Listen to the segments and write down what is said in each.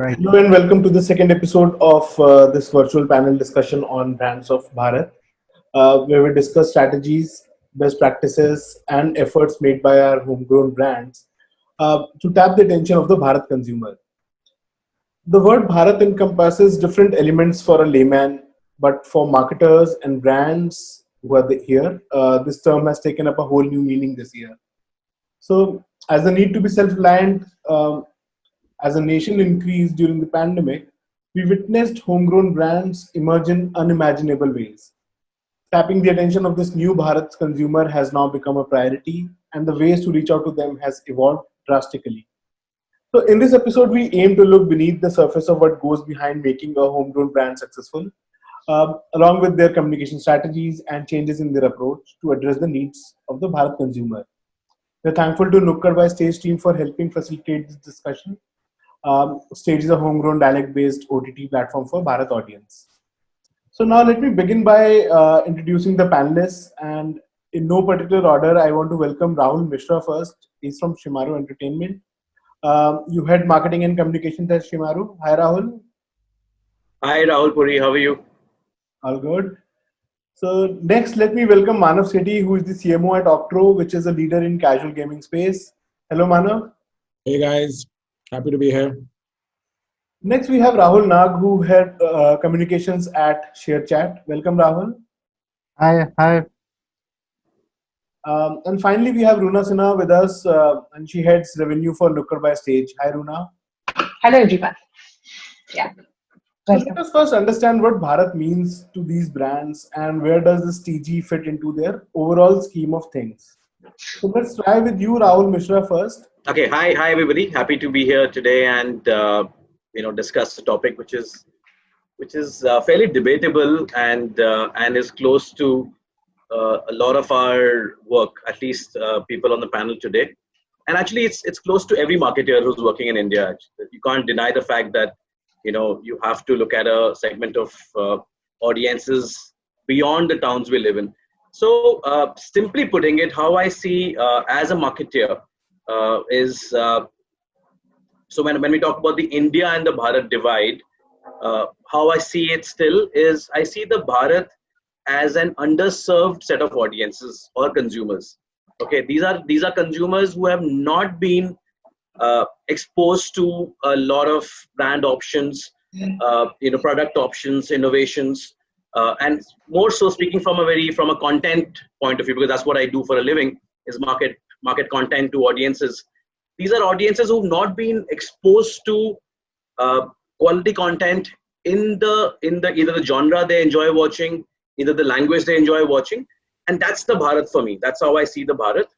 Right. Hello and welcome to the second episode of this virtual panel discussion on brands of Bharat, where we discuss strategies, best practices, and efforts made by our homegrown brands to tap the attention of the Bharat consumer. The word Bharat encompasses different elements for a layman, but for marketers and brands who are here, this term has taken up a whole new meaning this year. So, as the need to be self-reliant as a nation increased during the pandemic, we witnessed homegrown brands emerge in unimaginable ways. Tapping the attention of this new Bharat consumer has now become a priority, and the ways to reach out to them has evolved drastically. So, in this episode, we aim to look beneath the surface of what goes behind making a homegrown brand successful, along with their communication strategies and changes in their approach to address the needs of the Bharat consumer. We're thankful to Nukkad by Stage team for helping facilitate this discussion. Stage is a homegrown dialect-based OTT platform for Bharat audience. So now let me begin by introducing the panelists, and in no particular order, I want to welcome Rahul Mishra first. He's from Shimaru Entertainment. You head marketing and communications at Shimaru. Hi Rahul. Hi Rahul Puri, how are you? All good. So next, let me welcome Manav Sethi, who is the CMO at Octro, which is a leader in casual gaming space. Hello Manav. Hey guys, happy to be here. Next, we have Rahul Nag, who head communications at ShareChat. Welcome, Rahul. Hi. And finally, we have Runa Sinha with us, and she heads revenue for Nukkad by Stage. Hi, Runa. Hello, everyone. Yeah. So let us first understand what Bharat means to these brands and where does this TG fit into their overall scheme of things. So let's try with you, Rahul Mishra, first. Okay, hi everybody. Happy to be here today and discuss a topic which is fairly debatable and is close to a lot of our work, at least people on the panel today. And actually, it's close to every marketer who's working in India. You can't deny the fact that you have to look at a segment of audiences beyond the towns we live in. So simply putting it, how I see as a marketer is so when we talk about the India and the Bharat divide, how I see it still is I see the Bharat as an underserved set of audiences or consumers. Okay, these are consumers who have not been exposed to a lot of brand options, product options, innovations, and more so speaking from a content point of view, because that's what I do for a living, is market content to audiences. These are audiences who've not been exposed to quality content in the either the genre they enjoy watching, either the language they enjoy watching, and that's the Bharat for me. That's how I see the Bharat.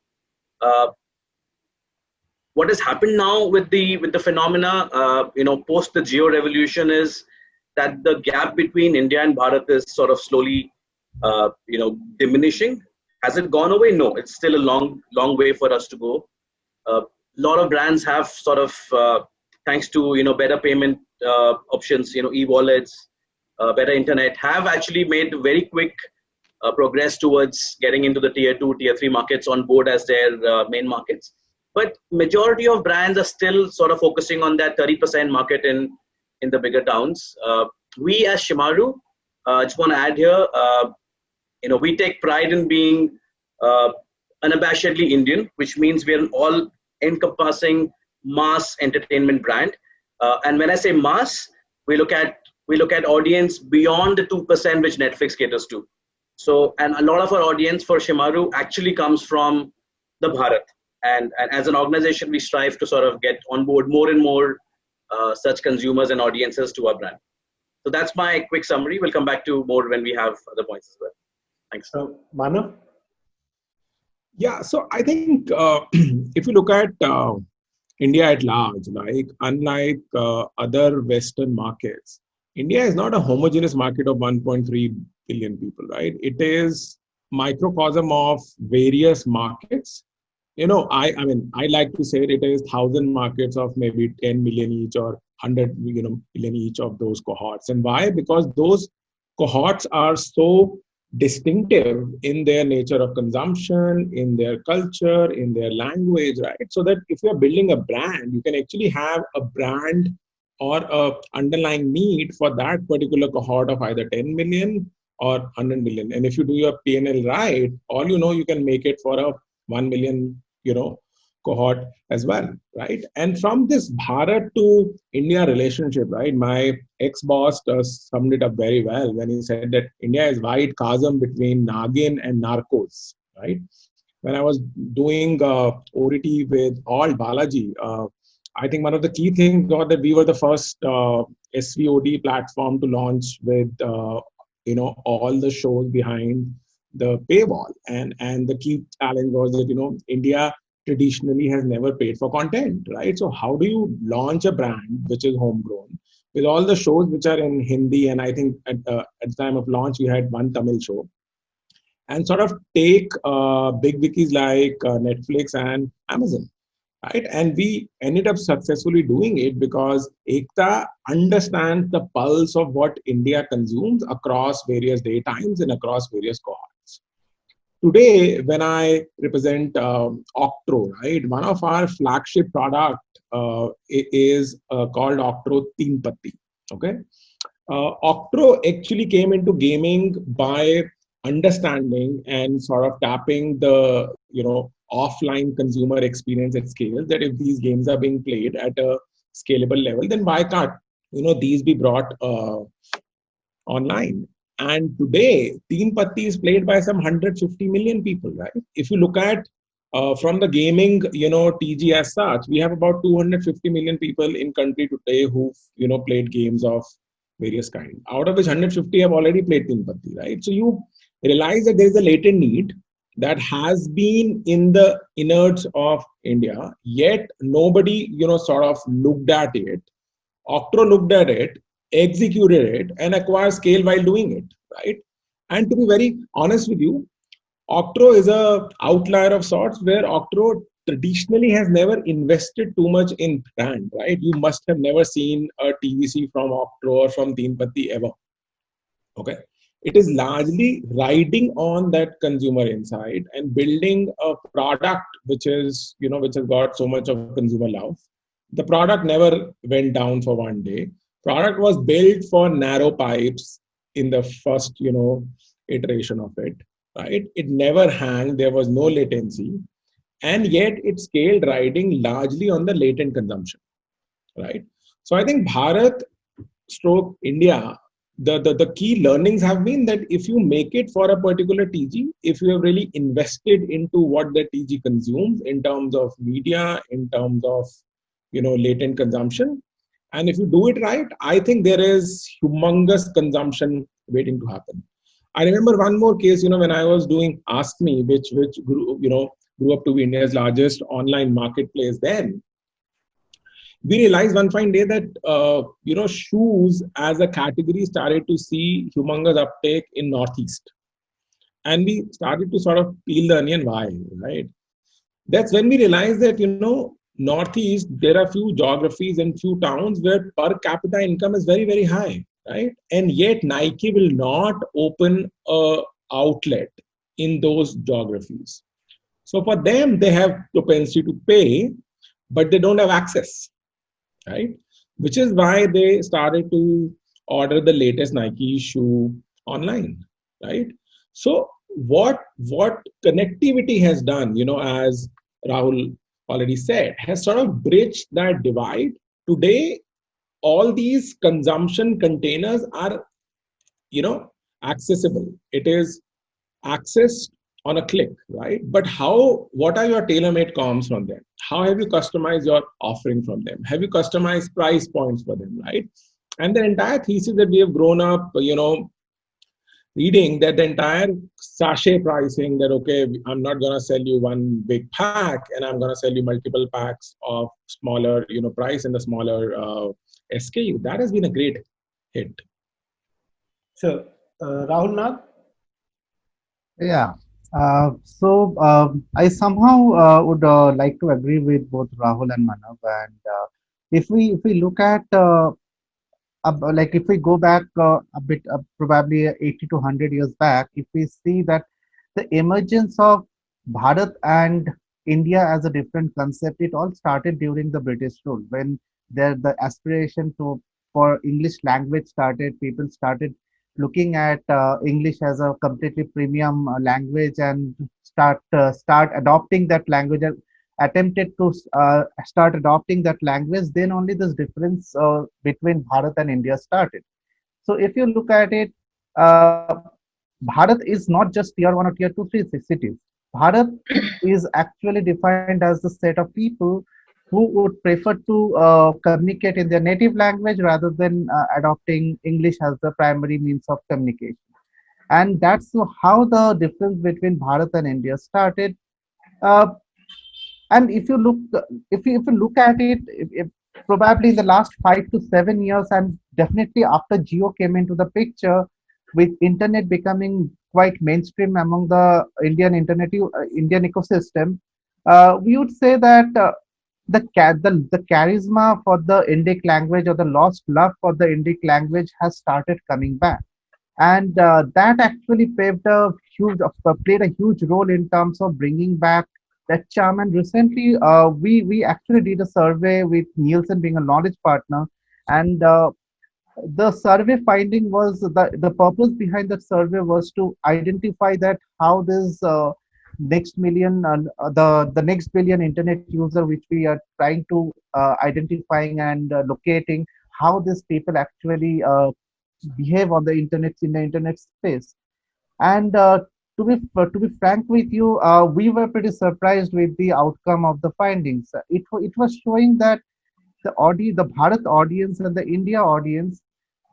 What has happened now with the phenomena, post the Geo revolution, is that the gap between India and Bharat is sort of slowly, diminishing. Has it gone away? No, it's still a long way for us to go. A lot of brands have sort of, thanks to better payment options, e-wallets, better internet, have actually made very quick progress towards getting into the tier 2, tier 3 markets on board as their main markets. But majority of brands are still sort of focusing on that 30% market in the bigger towns. We as Shimaru, just want to add here, we take pride in being unabashedly Indian, which means we're an all-encompassing mass entertainment brand. And when I say mass, we look at audience beyond the 2% which Netflix caters to. So, and a lot of our audience for Shimaru actually comes from the Bharat. And as an organization, we strive to sort of get on board more and more such consumers and audiences to our brand. So that's my quick summary. We'll come back to more when we have other points as well. Thanks. Manav? Yeah, so I think if you look at India at large, like unlike other Western markets, India is not a homogeneous market of 1.3 billion people, right? It is microcosm of various markets. I like to say it is 1,000 markets of maybe 10 million each or 100 million each of those cohorts. And why? Because those cohorts are so distinctive in their nature of consumption, in their culture, in their language, right? So that if you're building a brand, you can actually have a brand or a underlying need for that particular cohort of either 10 million or 100 million. And if you do your P&L right, all you know, you can make it for a 1 million, cohort as well, right? And from this Bharat to India relationship, right? My ex-boss summed it up very well when he said that India is wide chasm between Nagin and Narcos, right? When I was doing ODT with all Balaji, I think one of the key things was that we were the first SVOD platform to launch with all the shows behind the paywall, and the key challenge was that India traditionally has never paid for content, right? So how do you launch a brand which is homegrown with all the shows which are in Hindi, and I think at the time of launch we had one Tamil show, and sort of take big wikis like Netflix and Amazon, right? And we ended up successfully doing it because Ekta understands the pulse of what India consumes across various day times and across various cohorts. Today, when I represent Octro, right, one of our flagship product is called Octro Teen Patti. Okay, Octro actually came into gaming by understanding and sort of tapping the offline consumer experience at scale. That if these games are being played at a scalable level, then why can't these be brought online? And today, Teen Patti is played by some 150 million people, right? If you look at from the gaming, TG as such, we have about 250 million people in country today who've, played games of various kinds, out of which 150 have already played Teen Patti, right? So you realize that there is a latent need that has been in the innards of India, yet nobody, sort of looked at it. Octro looked at it, executed it, and acquired scale while doing it, right? And to be very honest with you, Octro is a outlier of sorts where Octro traditionally has never invested too much in brand, right? You must have never seen a TVC from Octro or from Teen Patti ever. Okay. It is largely riding on that consumer insight and building a product which is, which has got so much of consumer love. The product never went down for one day. Product was built for narrow pipes in the first, iteration of it, right? It never hung. There was no latency. And yet it scaled riding largely on the latent consumption, right? So I think Bharat stroke India, the key learnings have been that if you make it for a particular TG, if you have really invested into what the TG consumes in terms of media, in terms of latent consumption, and if you do it right, I think there is humongous consumption waiting to happen. I remember one more case, when I was doing Ask Me, which grew up to be India's largest online marketplace then. We realized one fine day that shoes as a category started to see humongous uptake in Northeast, and we started to sort of peel the onion. Why, right? That's when we realized that Northeast, there are few geographies and few towns where per capita income is very, very high, right? And yet Nike will not open a outlet in those geographies. So for them, they have propensity to pay, but they don't have access, right? Which is why they started to order the latest Nike shoe online, right? So what connectivity has done, as Rahul already said, has sort of bridged that divide. Today, all these consumption containers are, accessible. It is accessed on a click, right? But what are your tailor-made comms from them? How have you customized your offering from them? Have you customized price points for them, right? And the entire thesis that we have grown up, reading, that the entire sachet pricing, that, okay, I'm not going to sell you one big pack and I'm going to sell you multiple packs of smaller, price and the smaller SKU. That has been a great hit. Sure. Rahul Nag? Yeah. I somehow would like to agree with both Rahul and Manav. And if we look at like if we go back a bit, probably 80 to 100 years back, if we see that the emergence of Bharat and India as a different concept, it all started during the British rule when the aspiration to for English language started. People started looking at English as a completely premium language and start adopting that language. Attempted to start adopting that language. Then only this difference between Bharat and India started. So if you look at it, uh, Bharat is not just tier one or tier two, three cities. Bharat is actually defined as the set of people who would prefer to communicate in their native language rather than adopting English as the primary means of communication. And that's how the difference between Bharat and India started. Uh, and if you look at it, if probably in the last 5 to 7 years, and definitely after Geo came into the picture, with internet becoming quite mainstream among the Indian ecosystem, we would say that the charisma for the Indic language, or the lost love for the Indic language, has started coming back, and that actually played a huge role in terms of bringing back that charm. And recently, we actually did a survey with Nielsen being a knowledge partner, and the survey finding was the purpose behind that survey was to identify that how this next million the next billion internet user which we are trying to identifying and locating, how these people actually behave on the internet, in the internet space. And to be frank with you, we were pretty surprised with the outcome of the findings. It was showing that the Bharat audience and the India audience,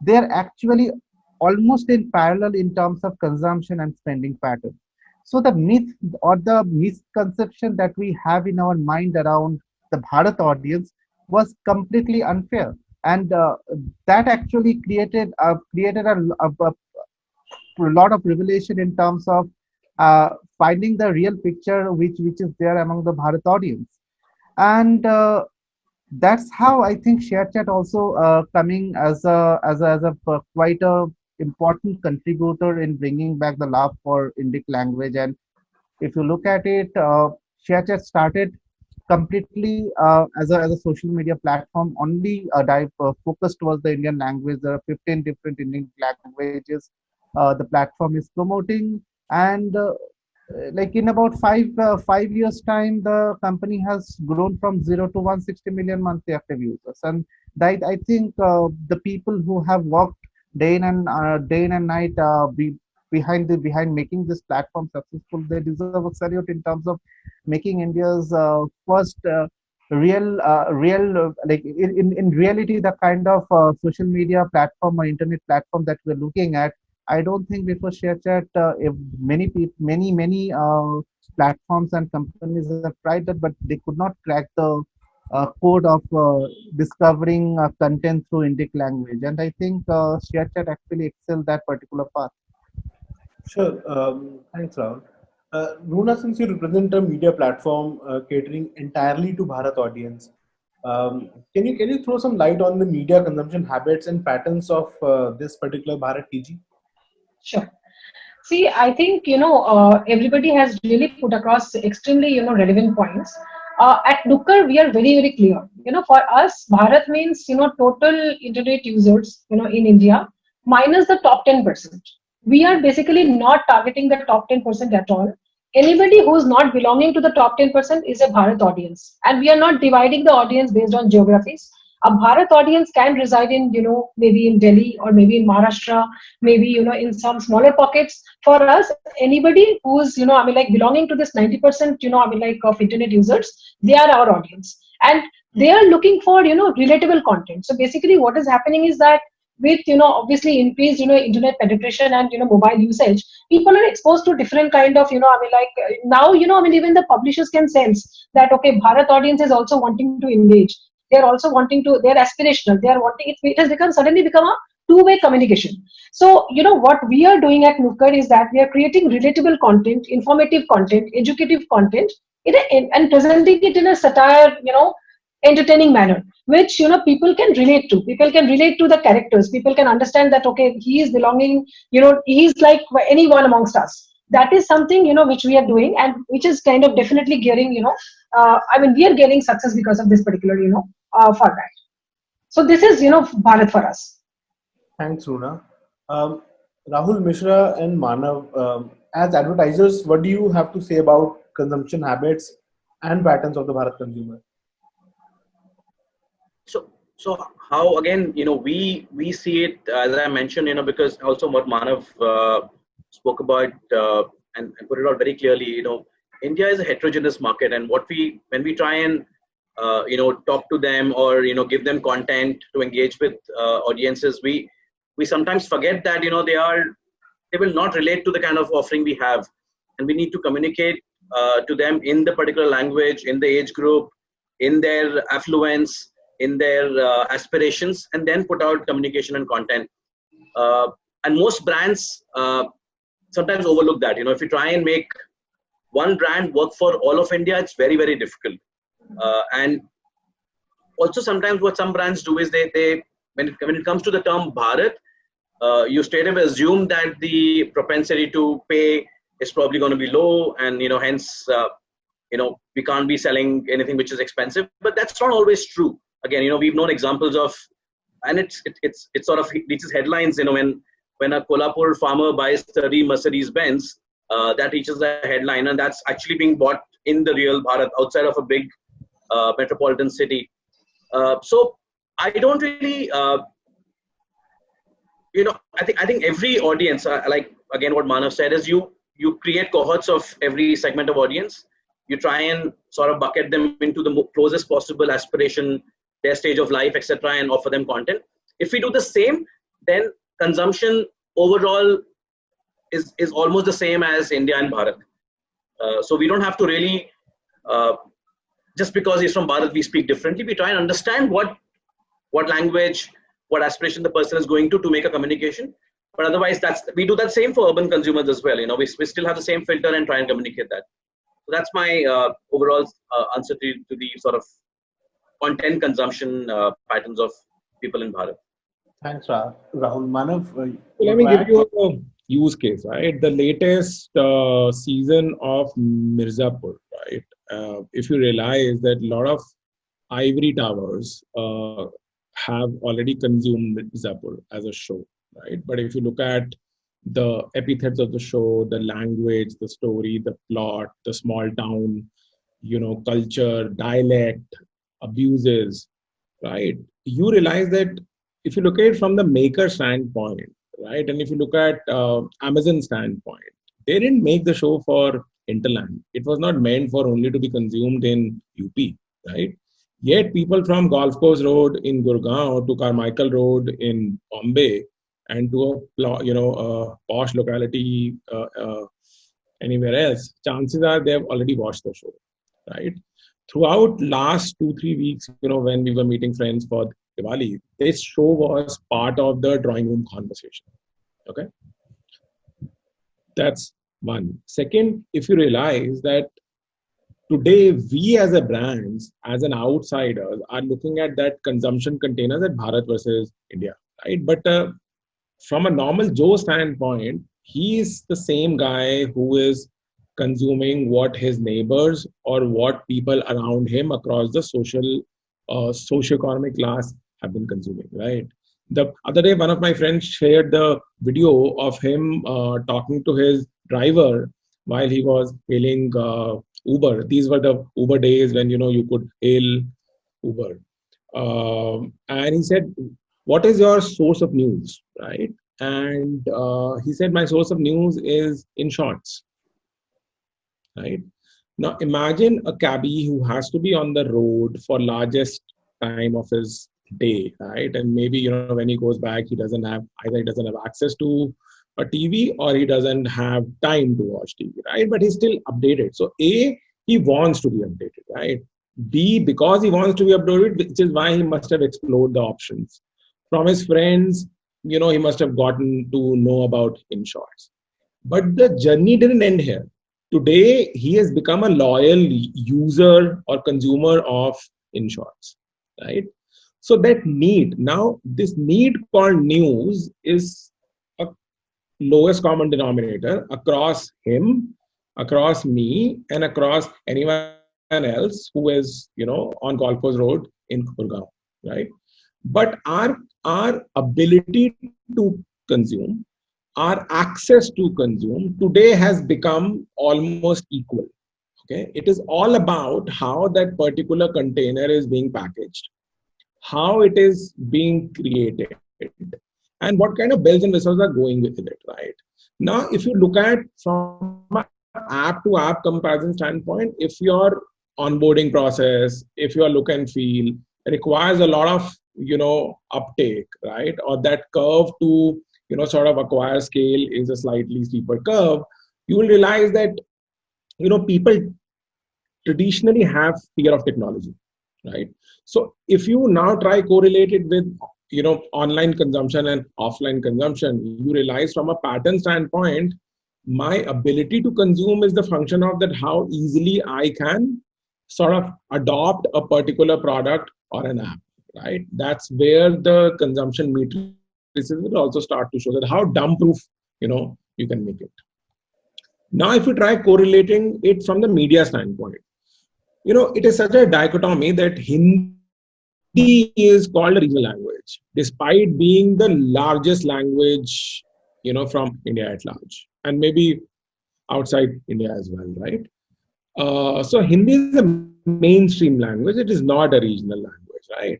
they're actually almost in parallel in terms of consumption and spending pattern. So the myth or the misconception that we have in our mind around the Bharat audience was completely unfair, and that actually created a lot of revelation in terms of finding the real picture which is there among the Bharat audience. And that's how I think ShareChat also coming as a quite a important contributor in bringing back the love for Indic language. And if you look at it, ShareChat started completely as a social media platform, only focused towards the Indian language. There are 15 different Indian languages the platform is promoting, and like in about 5 years time, the company has grown from 0 to 160 million monthly active users. And I think the people who have worked day in and night behind making this platform successful, they deserve a salute in terms of making India's first like in reality the kind of social media platform or internet platform that we're looking at. I don't think before ShareChat, if many people, many platforms and companies have tried that, but they could not crack the code of discovering content through Indic language. And I think ShareChat actually excelled that particular path. Sure. Thanks, Rahul. Runa, since you represent a media platform catering entirely to Bharat audience, can you throw some light on the media consumption habits and patterns of this particular Bharat TG? Sure. See, I think, everybody has really put across extremely, relevant points. At Nukkad, we are very, very clear. For us, Bharat means, total internet users, in India, minus the top 10%. We are basically not targeting the top 10% at all. Anybody who's not belonging to the top 10% is a Bharat audience. And we are not dividing the audience based on geographies. A Bharat audience can reside in, maybe in Delhi or maybe in Maharashtra, maybe, in some smaller pockets. For us, anybody who's, belonging to this 90%, of internet users, they are our audience. And they are looking for, relatable content. So basically what is happening is that with, obviously increased, internet penetration and, mobile usage, people are exposed to different kind of, now, even the publishers can sense that, okay, Bharat audience is also wanting to engage. They're also wanting to, they're aspirational. They are wanting, it has suddenly become a two-way communication. So, what we are doing at Nukkad is that we are creating relatable content, informative content, educative content, and presenting it in a satire, entertaining manner, which, people can relate to. People can relate to the characters. People can understand that, okay, he is belonging, he is like anyone amongst us. That is something, which we are doing and which is kind of definitely gearing, we are getting success because of this particular, format. So this is, Bharat for us. Thanks, Runa. Um, Rahul, Mishra, and Manav, as advertisers, what do you have to say about consumption habits and patterns of the Bharat consumer? So how again, we see it, as I mentioned, because also what Manav spoke about, and put it out very clearly, India is a heterogeneous market, and when we try and talk to them, or give them content to engage with audiences, we sometimes forget that they will not relate to the kind of offering we have, and we need to communicate to them in the particular language, in the age group, in their affluence, in their aspirations, and then put out communication and content. And most brands sometimes overlook that. If you try and make one brand work for all of India, it's very, very difficult. And also sometimes what some brands do is they when it comes to the term Bharat, you straight away assume that the propensity to pay is probably going to be low, and hence we can't be selling anything which is expensive. But that's not always true. Again, we've known examples of, and it sort of reaches headlines. When a Kolhapur farmer buys 30 Mercedes Benz, that reaches a headline, and that's actually being bought in the real Bharat outside of a big metropolitan city. So I don't really. I think every audience, like again what Manav said, is you create cohorts of every segment of audience. You try and sort of bucket them into the closest possible aspiration, their stage of life, etc., and offer them content. If we do the same, then consumption overall is almost the same as India and Bharat. So we don't have to really, just because he's from Bharat, we speak differently. We try and understand what language, what aspiration the person is going to make a communication. But otherwise, we do that same for urban consumers as well. We still have the same filter and try and communicate that. So that's my overall answer to the sort of content consumption patterns of people in Bharat. Thanks, Rahul. Manav, Let me give you a use case, right? The latest season of Mirzapur, right? If you realize that a lot of ivory towers have already consumed Mirzapur as a show, right? But if you look at the epithets of the show, the language, the story, the plot, the small town, culture, dialect, abuses, right? You realize that if you look at it from the maker standpoint, right, and if you look at Amazon standpoint, they didn't make the show for hinterland. It was not meant for only to be consumed in UP, right? Yet people from Golf Course Road in Gurgaon to Carmichael Road in Bombay and to a posh locality anywhere else, chances are they have already watched the show, right? Throughout last 2-3 weeks, when we were meeting friends for Diwali, this show was part of the drawing room conversation. Okay, that's one. Second, if you realize that today we as a brands, as an outsider, are looking at that consumption containers at Bharat versus India, right? But from a normal Joe standpoint, he is the same guy who is consuming what his neighbors or what people around him across the socio-economic class have been consuming, right? The other day, one of my friends shared the video of him talking to his driver while he was hailing Uber. These were the Uber days when you could hail Uber, and he said, "What is your source of news?" Right? And he said, "My source of news is in shorts." Right? Now imagine a cabbie who has to be on the road for largest time of his day, right? And maybe when he goes back, he doesn't have access to a TV, or he doesn't have time to watch TV, right? But he's still updated. So A, he wants to be updated, right? B, because he wants to be updated, which is why he must have explored the options. From his friends, he must have gotten to know about in shorts. But the journey didn't end here. Today, he has become a loyal user or consumer of in shorts, right? So that need, now this need called news is a lowest common denominator across him, across me, and across anyone else who is, on Golf Course Road in Gurgaon, right? but our ability to consume, our access to consume today has become almost equal. Okay, it is all about how that particular container is being packaged, how it is being created, and what kind of bells and whistles are going with it, right? Now, if you look at from an app to app comparison standpoint, if your onboarding process, if your look and feel requires a lot of, uptake, right? Or that curve to, sort of acquire scale is a slightly steeper curve, you will realize that, people traditionally have fear of technology, right? So if you now try correlate it with, online consumption and offline consumption, you realize from a pattern standpoint, my ability to consume is the function of that how easily I can sort of adopt a particular product or an app, right? That's where the consumption matrices will also start to show that how dumb proof, you can make it. Now, if you try correlating it from the media standpoint, it is such a dichotomy that Hindi is called a regional language, despite being the largest language, from India at large, and maybe outside India as well, right? So Hindi is a mainstream language. It is not a regional language, right?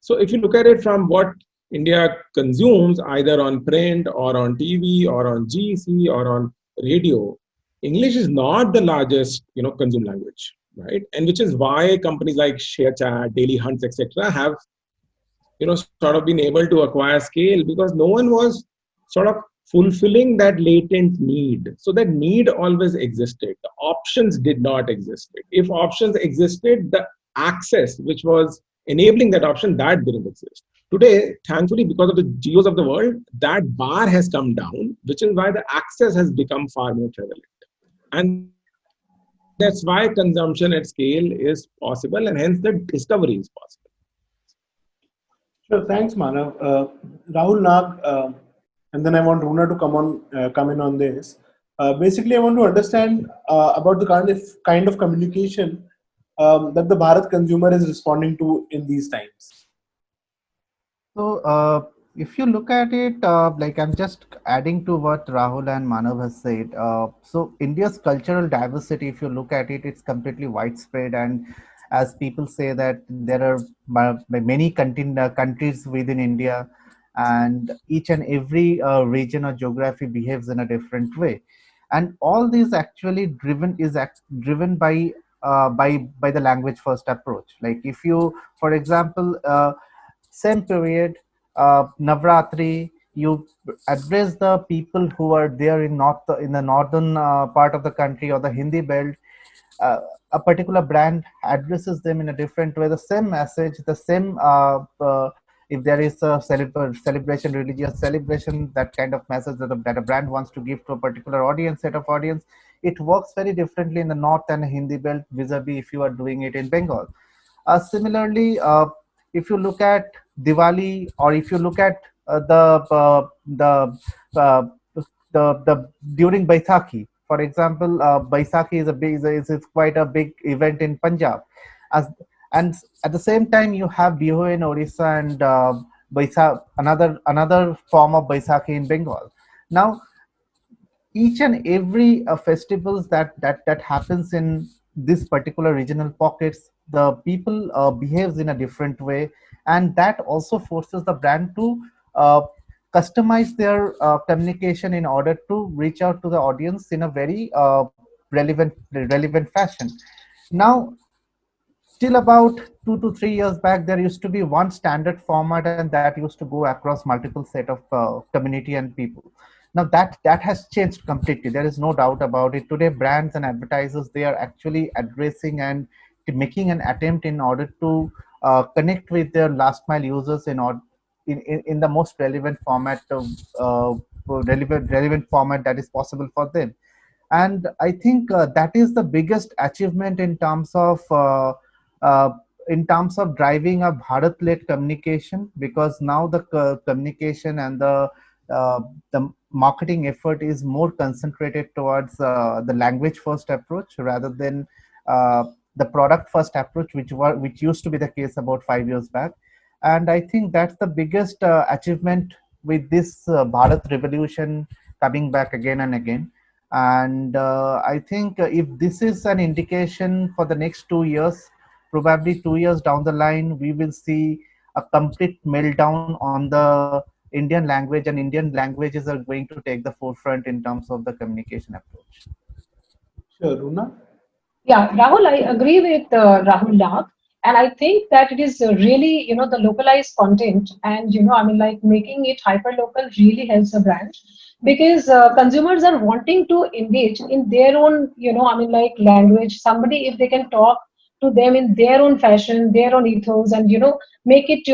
So if you look at it from what India consumes, either on print or on TV or on GC or on radio, English is not the largest, consumed language, right? And which is why companies like ShareChat, Daily Hunts, etc., have, sort of been able to acquire scale because no one was sort of fulfilling that latent need. So that need always existed. The options did not exist. If options existed, the access, which was enabling that option, that didn't exist. Today, thankfully, because of the geos of the world, that bar has come down, which is why the access has become far more prevalent. And that's why consumption at scale is possible, and hence the discovery is possible. Sure, thanks, Manav. Rahul Nag, and then I want Runa to come in on this. Basically, I want to understand about the kind of communication that the Bharat consumer is responding to in these times. So, if you look at it, like I'm just adding to what Rahul and Manav has said. So, India's cultural diversity, if you look at it, it's completely widespread. And as people say that there are many countries within India, and each and every region or geography behaves in a different way. And all these actually driven by the language first approach. Like if you, for example, same period, Navratri, you address the people who are there in the northern part of the country or the Hindi belt. A particular brand addresses them in a different way. The same message, the same. If there is a celebration, religious celebration, that kind of message that a brand wants to give to a particular set of audience, it works very differently in the north and Hindi belt vis-a-vis if you are doing it in Bengal. Similarly, if you look at Diwali, or if you look at uh, the during Baisakhi, for example, Baisakhi is quite a big event in Punjab, as and at the same time you have Bihu in Orissa and another form of Baisakhi in Bengal. Now each and every festivals that happens in this particular regional pockets, the people behaves in a different way, and that also forces the brand to uh, customize their communication in order to reach out to the audience in a very relevant fashion. Now, till about 2 to 3 years back, there used to be one standard format, and that used to go across multiple set of community and people. Now that has changed completely. There is no doubt about it. Today, brands and advertisers, they are actually addressing and making an attempt in order to connect with their last mile users in the most relevant format of relevant format that is possible for them. And I think that is the biggest achievement uh, in terms of driving a Bharat-led communication, because now the communication and the marketing effort is more concentrated towards the language first approach rather than the product first approach, which used to be the case about 5 years back. And I think that's the biggest achievement with this Bharat revolution coming back again and again. And I think if this is an indication for the next 2 years, probably 2 years down the line, we will see a complete meltdown on the Indian language, and Indian languages are going to take the forefront in terms of the communication approach. Sure, Runa. Yeah, Rahul, I agree with Rahul Nag, and I think that it is really, the localized content, and I mean, like making it hyper local really helps a brand because consumers are wanting to engage in their own, I mean, like language. Somebody, if they can talk to them in their own fashion, their own ethos, and make it,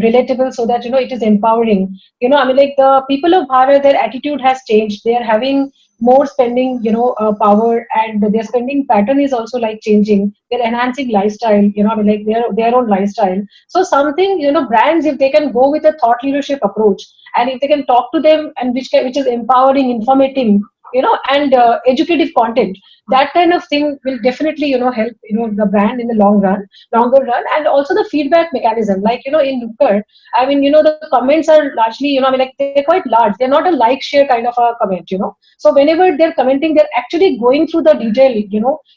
relatable so that it is empowering. I mean, like the people of Bharat, their attitude has changed. They are having more spending power, and their spending pattern is also like changing. They're enhancing lifestyle, I mean, like their own lifestyle. So something, brands, if they can go with a thought leadership approach, and if they can talk to them, and which is empowering, informative, and educative content, that kind of thing will definitely help the brand in the longer run. And also the feedback mechanism, like in Nukkad, I mean, the comments are largely, I mean, like they're quite large. They're not a like share kind of a comment, so whenever they're commenting, they're actually going through the detail,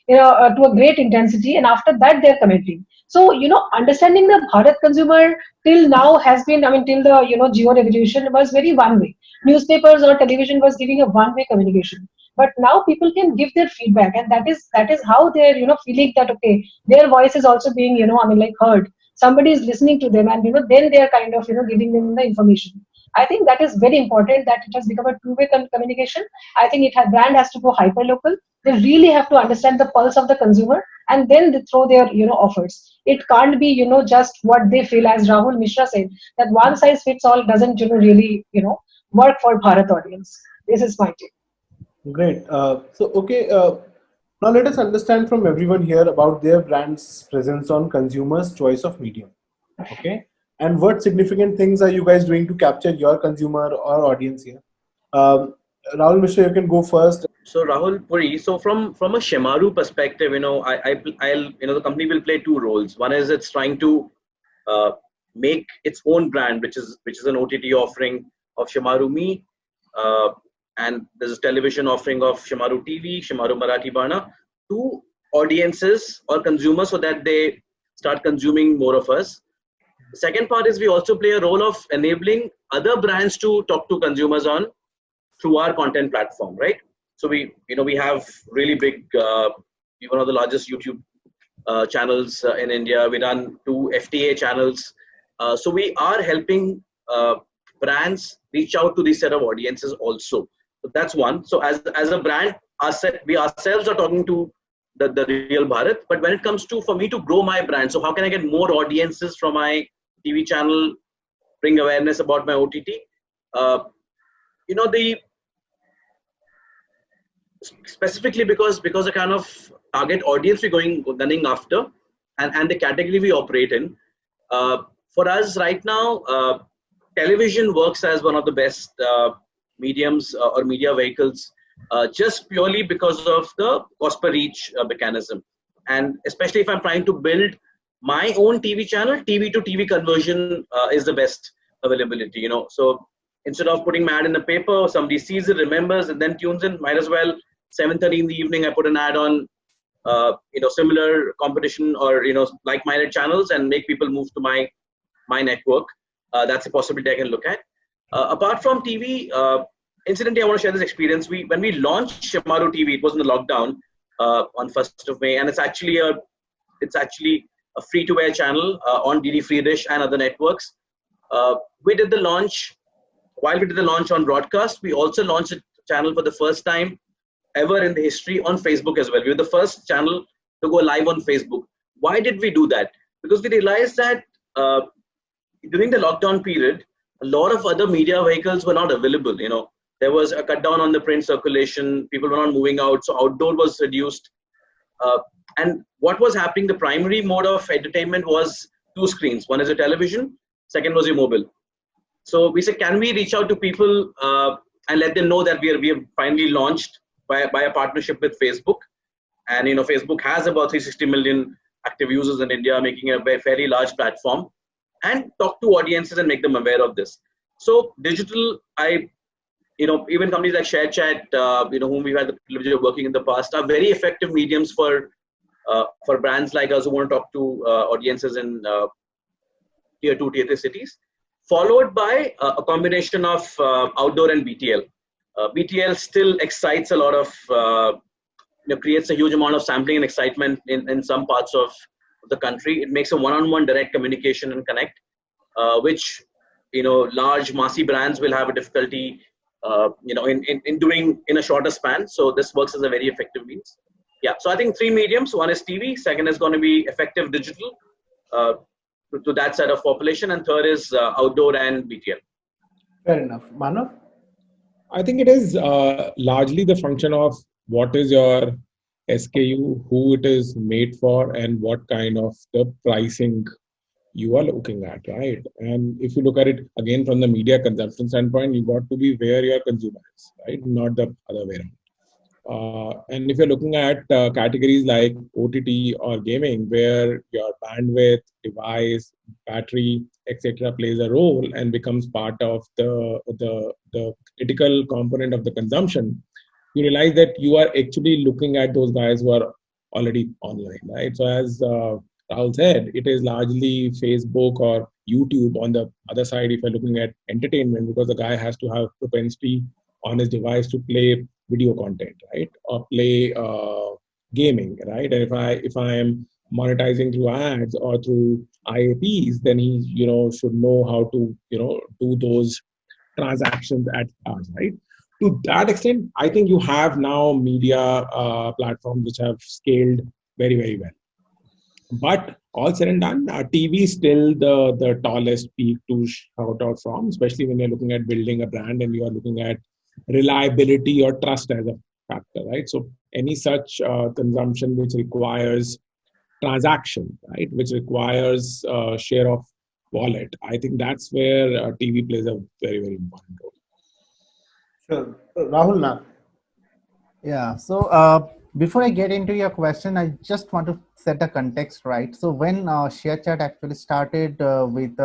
to a great intensity, and after that they're commenting. So understanding the Bharat consumer till now has been, I mean, till the geo revolution was very one way. Newspapers or television was giving a one way communication. But now people can give their feedback, and that is how they're feeling that okay, their voice is also being I mean like heard. Somebody is listening to them, and then they're kind of giving them the information. I think that is very important that it has become a two-way communication. I think brand has to go hyper local. They really have to understand the pulse of the consumer, and then they throw their offers. It can't be just what they feel, as Rahul Mishra said, that one size fits all doesn't really work for Bharat audience. This is my take. Great. Now let us understand from everyone here about their brand's presence on consumers' choice of medium. Okay. And what significant things are you guys doing to capture your consumer or audience here? Rahul Mishra, you can go first. So Rahul Puri, so from a Shemaru perspective, I'll the company will play two roles. One is it's trying to uh, make its own brand, which is an OTT offering of Shemaru Me, uh, and there's a television offering of Shemaru TV, Shemaru Marathi Bana, to audiences or consumers so that they start consuming more of us. The second part is we also play a role of enabling other brands to talk to consumers on through our content platform, right? So we have really big, one of the largest YouTube channels in India. We run two FTA channels. So we are helping brands reach out to these set of audiences also. So that's one. So as a brand, we ourselves are talking to the real Bharat. But when it comes to for me to grow my brand, so how can I get more audiences from my TV channel, bring awareness about my OTT? The specifically because the kind of target audience we're running after, and the category we operate in. For us right now, television works as one of the best mediums or media vehicles, just purely because of the cost per reach mechanism. And especially if I'm trying to build my own TV channel, TV to TV conversion is the best availability, So instead of putting my ad in the paper, somebody sees it, remembers, and then tunes in, might as well 7:30 in the evening, I put an ad on, similar competition or, like-minded channels and make people move to my network. That's a possibility I can look at. Apart from TV, incidentally, I want to share this experience. When we launched Shemaru TV, it was in the lockdown on 1st of May, and it's actually a free-to-air channel on DD Free Dish and other networks. We did the launch. While we did the launch on broadcast, we also launched a channel for the first time ever in the history on Facebook as well. We were the first channel to go live on Facebook. Why did we do that? Because we realized that during the lockdown period, a lot of other media vehicles were not available. There was a cut down on the print circulation. People were not moving out, so outdoor was reduced. And what was happening? The primary mode of entertainment was two screens. One is a television. Second was your mobile. So we said, can we reach out to people and let them know that we have finally launched by a partnership with Facebook? And Facebook has about 360 million active users in India, making it a very fairly large platform. and talk to audiences and make them aware of this. So digital, even companies like ShareChat, whom we've had the privilege of working in the past, are very effective mediums for brands like us who want to talk to audiences in tier 2, tier 3 cities, followed by a combination of outdoor and BTL. BTL still excites a lot of, creates a huge amount of sampling and excitement in some parts of the country. It makes a one-on-one direct communication and connect, which, large massy brands will have a difficulty, in doing in a shorter span. So this works as a very effective means. Yeah. So I think three mediums. One is TV. Second is going to be effective digital. Uh, to that set of population, and third is outdoor and BTL. Fair enough. Manav? I think it is largely the function of what is your SKU, who it is made for, and what kind of the pricing you are looking at, right? And if you look at it again from the media consumption standpoint, you got to be where your consumer is, right? Not the other way around. And if you're looking at categories like OTT or gaming, where your bandwidth, device, battery, etc., plays a role and becomes part of the critical component of the consumption, you realize that you are actually looking at those guys who are already online, right? So as Rahul said, it is largely Facebook or YouTube on the other side if you're looking at entertainment, because the guy has to have propensity on his device to play video content, right, or play gaming, right? And if I am monetizing through ads or through IAPs, then he should know how to do those transactions at large, right? To that extent, I think you have now media platforms which have scaled very, very well. But all said and done, TV is still the tallest peak to shout out from, especially when you're looking at building a brand and you are looking at reliability or trust as a factor, right? So any such consumption which requires transaction, right, which requires share of wallet, I think that's where TV plays a very, very important role. Sure. Rahul, now. Yeah, so before I get into your question, I just want to set the context right. So when ShareChat actually started with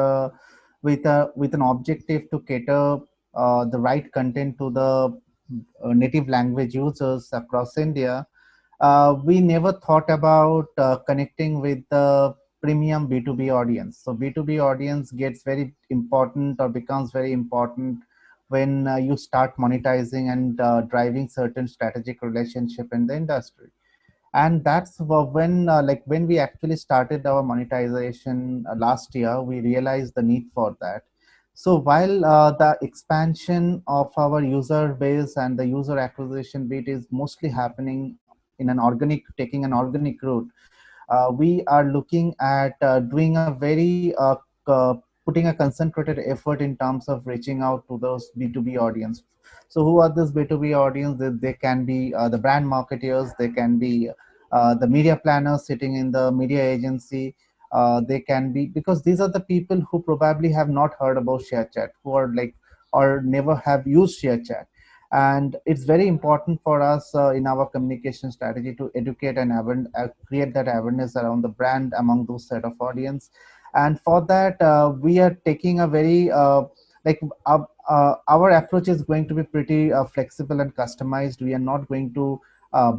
an objective to cater the right content to the native language users across India, we never thought about connecting with the premium B2B audience. So B2B audience gets very important or becomes very important when you start monetizing and driving certain strategic relationship in the industry. And that's when we actually started our monetization last year, we realized the need for that. So while the expansion of our user base and the user acquisition bit is mostly happening in an organic, taking an organic route, we are looking at doing a very putting a concentrated effort in terms of reaching out to those B2B audience. So who are this B2B audience? They can be the brand marketers, they can be the media planners sitting in the media agency. They can be, because these are the people who probably have not heard about ShareChat, who are like, or never have used ShareChat. And it's very important for us in our communication strategy to educate and create that awareness around the brand among those set of audience. And for that, we are taking a very like our approach is going to be pretty flexible and customized. We are not going to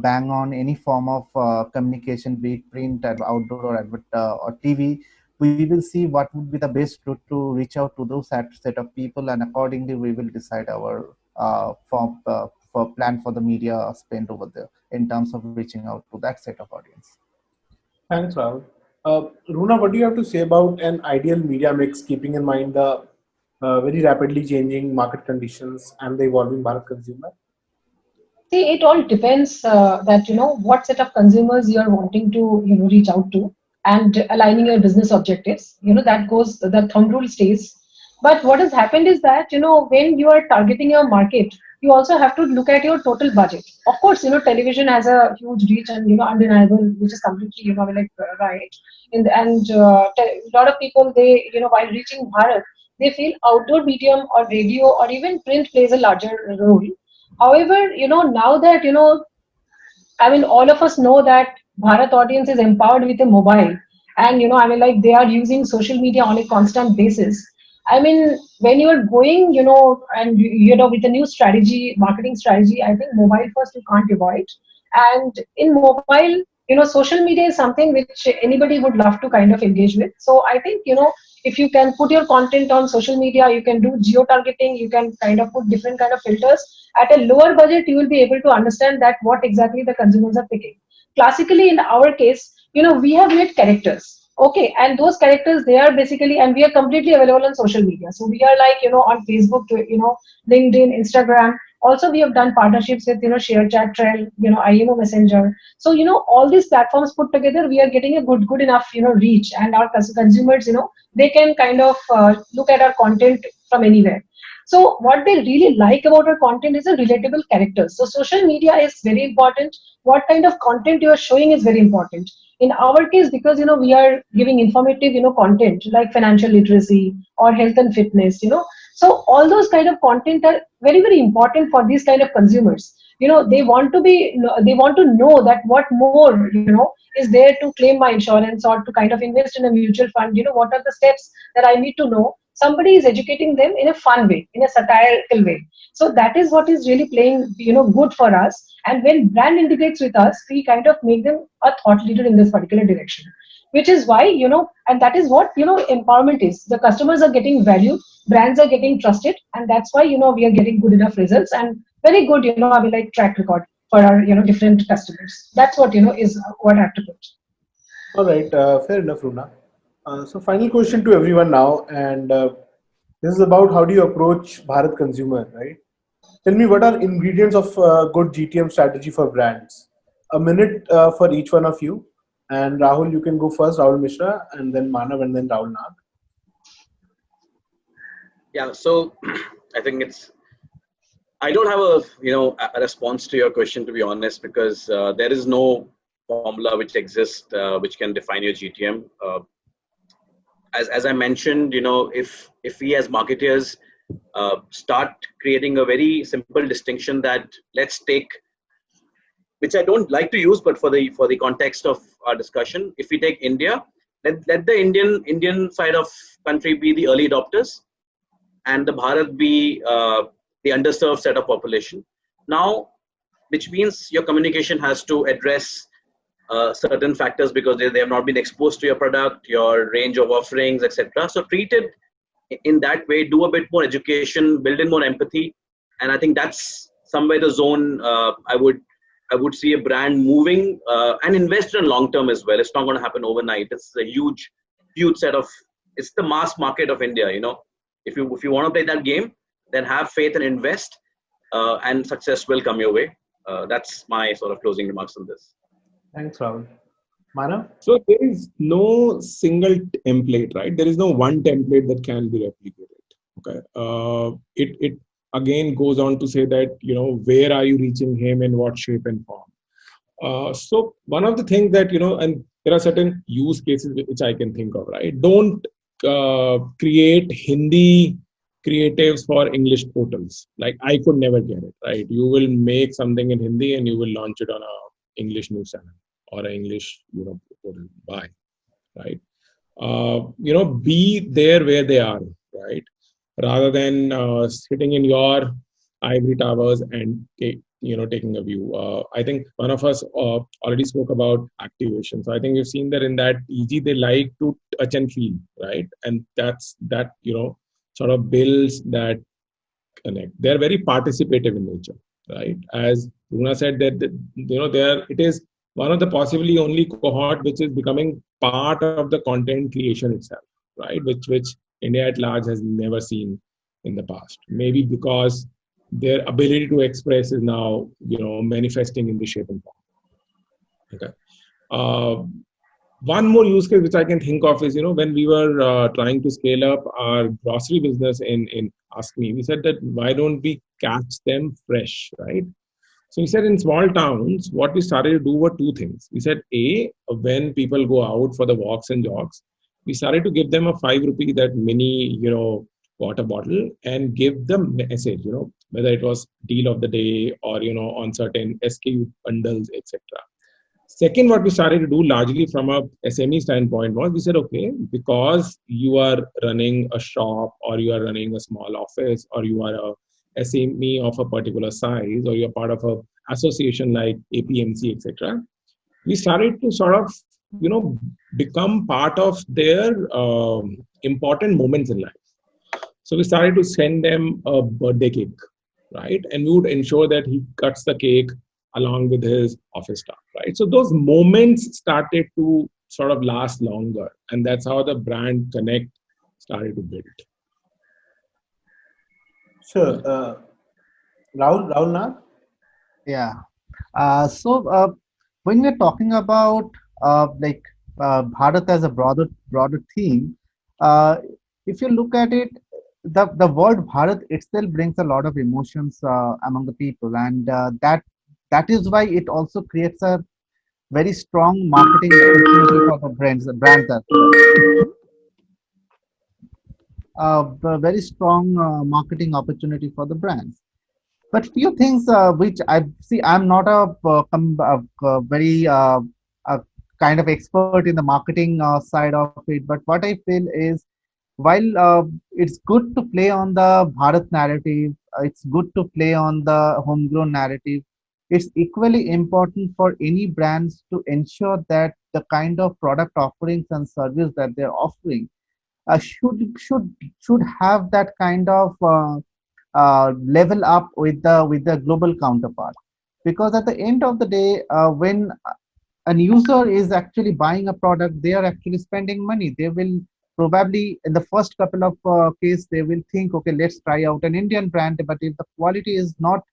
bang on any form of communication, be it print, outdoor, or TV. We will see what would be the best route to reach out to those set of people, and accordingly we will decide our for plan for the media spent over there in terms of reaching out to that set of audience. Thanks, Rahul. Runa, what do you have to say about an ideal media mix, keeping in mind the very rapidly changing market conditions and the evolving Bharat consumer? See, it all depends that what set of consumers you are wanting to reach out to, and aligning your business objectives. That goes, the thumb rule stays. But what has happened is that when you are targeting your market, you also have to look at your total budget. Of course, television has a huge reach and undeniable, which is completely like right. And a lot of people, they while reaching Bharat, they feel outdoor medium or radio or even print plays a larger role. However, now that, I mean, all of us know that Bharat audience is empowered with a mobile, and like they are using social media on a constant basis. When you are going, and with a new strategy, marketing strategy, I think mobile first you can't avoid. And in mobile, social media is something which anybody would love to kind of engage with. So I think, if you can put your content on social media, you can do geo targeting, you can kind of put different kind of filters at a lower budget. You will be able to understand that what exactly the consumers are picking. Classically, in our case, we have made characters. Okay, and those characters, they are basically, and we are completely available on social media. So we are like, on Facebook, LinkedIn, Instagram. Also, we have done partnerships with, ShareChat, Trail, IMO Messenger. So, all these platforms put together, we are getting a good enough, reach, and our consumers, they can kind of look at our content from anywhere. So what they really like about our content is a relatable characters. So social media is very important. What kind of content you are showing is very important. In our case, because we are giving informative content like financial literacy or health and fitness. So all those kind of content are very important for these kind of consumers. They want to know that what more is there to claim my insurance or to kind of invest in a mutual fund. What are the steps that I need to know. Somebody is educating them in a fun way, in a satirical way. So that is what is really playing good for us. And when brand integrates with us, we kind of make them a thought leader in this particular direction, which is why and that is what empowerment is. The customers are getting value, brands are getting trusted, and that's why we are getting good enough results and very good like track record for our different customers. That's what is what I have to put. All right, fair enough, Runa. So, final question to everyone now, and this is about how do you approach Bharat consumer, right? Tell me what are ingredients of good GTM strategy for brands. A minute for each one of you, and Rahul, you can go first. Rahul Mishra, and then Manav, and then Rahul Nag. Yeah, so I think I don't have a response to your question, to be honest, because there is no formula which exists which can define your GTM. As I mentioned, if we as marketers start creating a very simple distinction that let's take, which I don't like to use, but for the context of our discussion, if we take India, let the Indian side of country be the early adopters, and the Bharat be the underserved set of population. Now, which means your communication has to address certain factors because they have not been exposed to your product, your range of offerings, etc. So treat it in that way, do a bit more education, build in more empathy. And I think that's somewhere the zone I would see a brand moving and invest in long term as well. It's not going to happen overnight. It's a huge set of, it's the mass market of India, If you want to play that game, then have faith and invest, and success will come your way. That's my sort of closing remarks on this. Thanks, Rahul. Manav? So there is no single template, right? There is no one template that can be replicated. Okay. It again goes on to say that, where are you reaching him, in what shape and form? So one of the things that, and there are certain use cases which I can think of, right? Don't create Hindi creatives for English portals. Like I could never get it, right? You will make something in Hindi and you will launch it on a English news channel or an English, portal. Why, right? Be there where they are, right? Rather than sitting in your ivory towers and taking a view. I think one of us already spoke about activation. So I think you've seen that in that EG, they like to touch and feel, right? And that sort of builds that connect. They're very participative in nature, right? As Runa said, that it is one of the possibly only cohort which is becoming part of the content creation itself, right? Which India at large has never seen in the past. Maybe because their ability to express is now, manifesting in the shape and form. Okay. One more use case which I can think of is, when we were trying to scale up our grocery business in Ask Me, we said that why don't we catch them fresh, right? So we said in small towns, what we started to do were two things. We said, when people go out for the walks and jogs, we started to give them a 5 rupee, that mini, water bottle, and give them message, whether it was deal of the day or, on certain SKU bundles, etc. Second, what we started to do largely from a SME standpoint was we said, okay, because you are running a shop or you are running a small office or you are a SME of a particular size or you're part of a association like APMC, etc. We started to sort of, become part of their important moments in life. So we started to send them a birthday cake, right? And we would ensure that he cuts the cake along with his office staff, right? So those moments started to sort of last longer. And that's how the brand connect started to build. Sure. Rahul Nath? Yeah. So when we're talking about Bharat as a broader theme, uh, if you look at it, the word Bharat itself brings a lot of emotions among the people, and that is why it also creates a very strong marketing opportunity for the brands as well. A very strong marketing opportunity for the brands. But few things which I see, I'm not very kind of expert in the marketing side of it. But what I feel is, while it's good to play on the Bharat narrative, it's good to play on the homegrown narrative. It's equally important for any brands to ensure that the kind of product offerings and service that they're offering should have that kind of level up with the global counterpart, because at the end of the day, when an user is actually buying a product, they are actually spending money. They will probably, in the first couple of case, they will think, okay, let's try out an Indian brand. But if the quality is not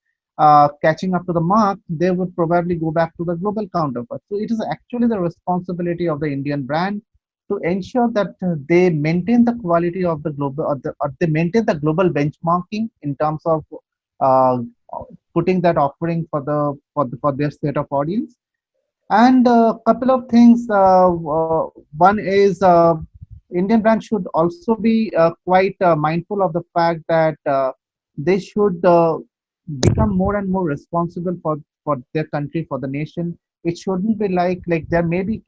catching up to the mark, they would probably go back to the global counterpart. So it is actually the responsibility of the Indian brand to ensure that they maintain the quality of the global, or they maintain the global benchmarking in terms of uh, putting that offering for their set of audience. And a couple of things. One is Indian brands should also be quite mindful of the fact that they should become more and more responsible for their country, for the nation. It shouldn't be like there may be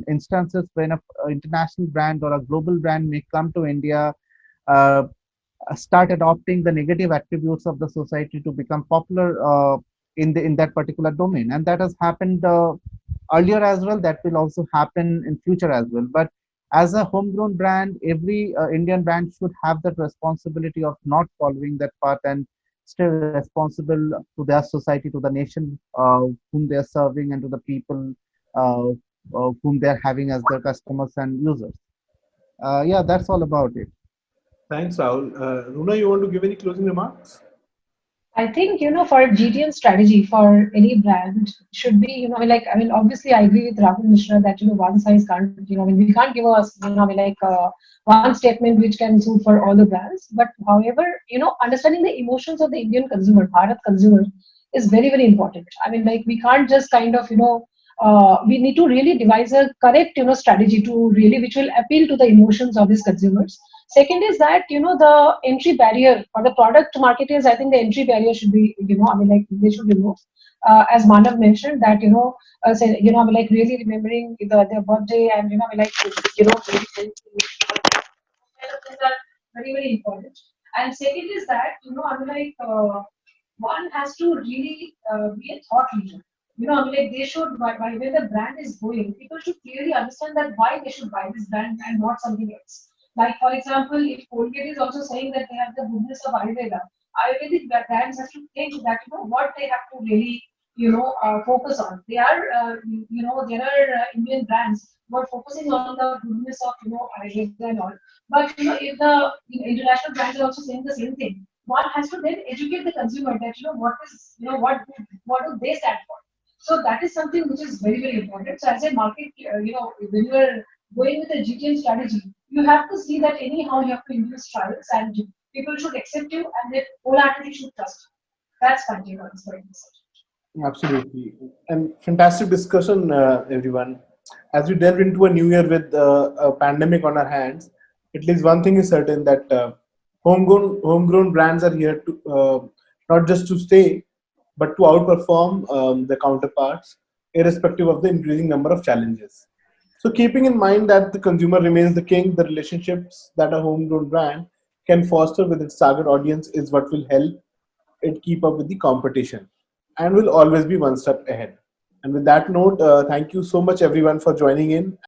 instances when a international brand or a global brand may come to India, uh, start adopting the negative attributes of the society to become popular in that particular domain, and that has happened earlier as well. That will also happen in future as well. But as a homegrown brand, every Indian brand should have that responsibility of not following that path and stay responsible to their society, to the nation whom they are serving, and to the people uh, whom they are having as their customers and users. Yeah, that's all about it. Thanks, Rahul. Runa, you want to give any closing remarks? I think, for GTM strategy for any brand should be, obviously I agree with Rahul Mishra that, one size can't, we can't give us, one statement which can suit for all the brands. But however, understanding the emotions of the Indian consumer, Bharat consumer, is very, very important. We can't just kind of, we need to really devise a correct, strategy to really, which will appeal to the emotions of these consumers. Second is that, the entry barrier for the product marketers, I think the entry barrier should be, they should remove. As Manav mentioned that, really remembering their birthday and, really, things are very, very important. And second is that, one has to really be a thought leader. They should, by where the brand is going, people should clearly understand that why they should buy this brand and not something else. Like, for example, if Colgate is also saying that they have the goodness of Ayurveda, Ayurvedic brands have to think that, what they have to really, focus on. They are, there are Indian brands who are focusing on the goodness of, Ayurveda and all. But, if the international brands are also saying the same thing, one has to then educate the consumer that, what is, what do they stand for. So that is something which is very, very important. So as a market, when you are going with a GTM strategy, you have to see that anyhow you have to induce trials and people should accept you and their wholeheartedly should trust you. That's my take on this very message. Absolutely. And fantastic discussion, everyone. As we delve into a new year with a pandemic on our hands, at least one thing is certain that homegrown brands are here to not just to stay, but to outperform the counterparts. irrespective of the increasing number of challenges. So, keeping in mind that the consumer remains the king, the relationships that a homegrown brand can foster with its target audience is what will help it keep up with the competition and will always be one step ahead. And with that note, thank you so much everyone for joining in.